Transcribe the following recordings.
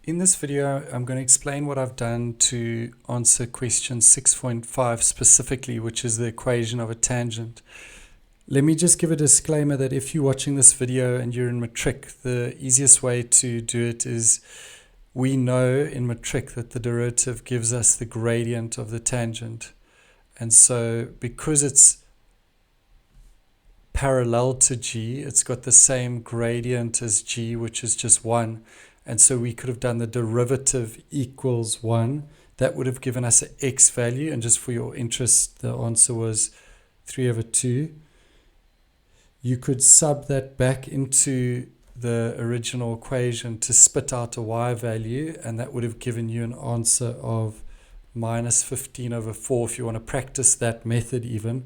In this video, I'm going to explain what I've done to answer question 6.5 specifically, which is the equation of a tangent. Let me just give a disclaimer that if you're watching this video and you're in matric, the easiest way to do it is we know in matric that the derivative gives us the gradient of the tangent. And so because it's parallel to g, it's got the same gradient as g, which is just 1. And so we could have done the derivative equals 1. That would have given us an x value. And just for your interest, the answer was 3/2. You could sub that back into the original equation to spit out a y value. And that would have given you an answer of minus 15/4 if you want to practice that method even.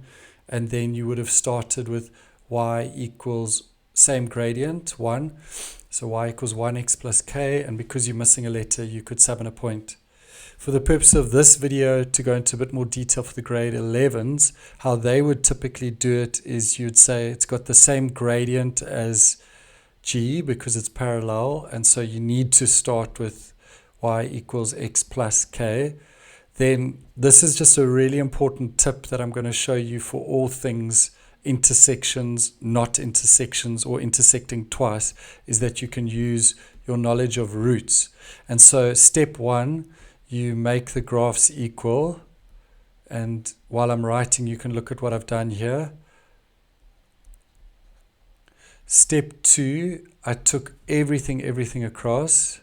And then you would have started with y equals same gradient, 1. So y equals 1x plus k, and because you're missing a letter, you could sub in a point. For the purpose of this video, to go into a bit more detail for the grade 11s, how they would typically do it is you'd say it's got the same gradient as g because it's parallel, and so you need to start with y equals x plus k. Then this is just a really important tip that I'm going to show you for all things intersections, not intersections, or intersecting twice, is that you can use your knowledge of roots. And so step 1, you make the graphs equal. And while I'm writing, you can look at what I've done here. Step 2, I took everything across.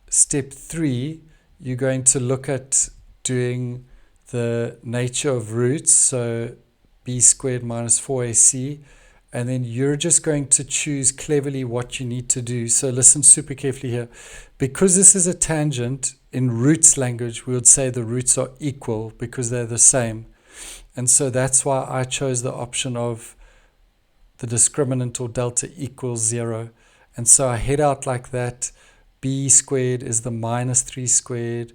Step 3, you're going to look at doing the nature of roots, so b squared minus 4ac, and then you're just going to choose cleverly what you need to do. So listen super carefully here. Because this is a tangent, in roots language, we would say the roots are equal because they're the same. And so that's why I chose the option of the discriminant or delta equals 0. And so I head out like that. B squared is the minus 3 squared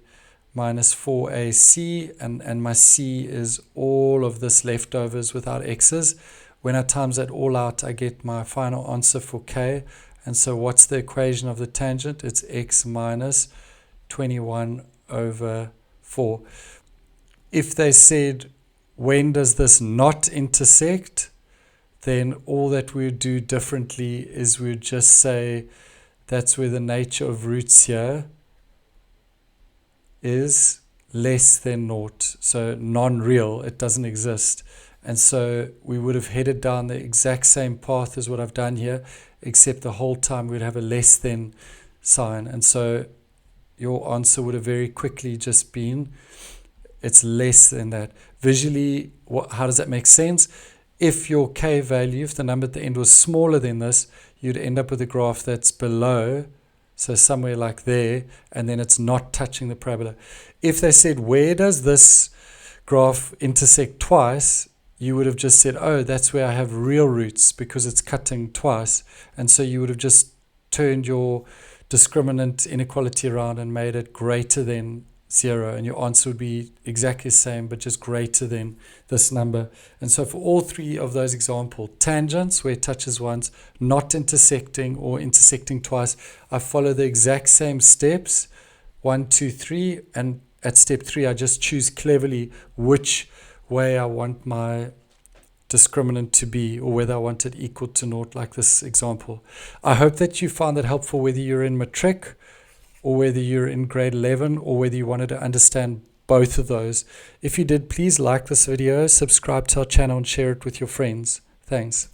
minus 4ac, and my c is all of this leftovers without x's. When I times that all out, I get my final answer for k. And so what's the equation of the tangent? It's x minus 21/4. If they said, when does this not intersect? Then all that we would do differently is we would just say that's where the nature of roots here is less than naught. So non-real, it doesn't exist. And so we would have headed down the exact same path as what I've done here, except the whole time we'd have a less than sign. And so your answer would have very quickly just been, it's less than that. Visually, how does that make sense? If your k value, if the number at the end was smaller than this, you'd end up with a graph that's below, so somewhere like there, and then it's not touching the parabola. If they said, where does this graph intersect twice, you would have just said, oh, that's where I have real roots because it's cutting twice. And so you would have just turned your discriminant inequality around and made it greater than 0, and your answer would be exactly the same, but just greater than this number. And so for all three of those examples, tangents where it touches once, not intersecting or intersecting twice, I follow the exact same steps, 1, 2, 3, and at step 3 I just choose cleverly which way I want my discriminant to be, or whether I want it equal to naught, like this example. I hope that you found that helpful, whether you're in matric or whether you're in grade 11, or whether you wanted to understand both of those. If you did, please like this video, subscribe to our channel, and share it with your friends. Thanks.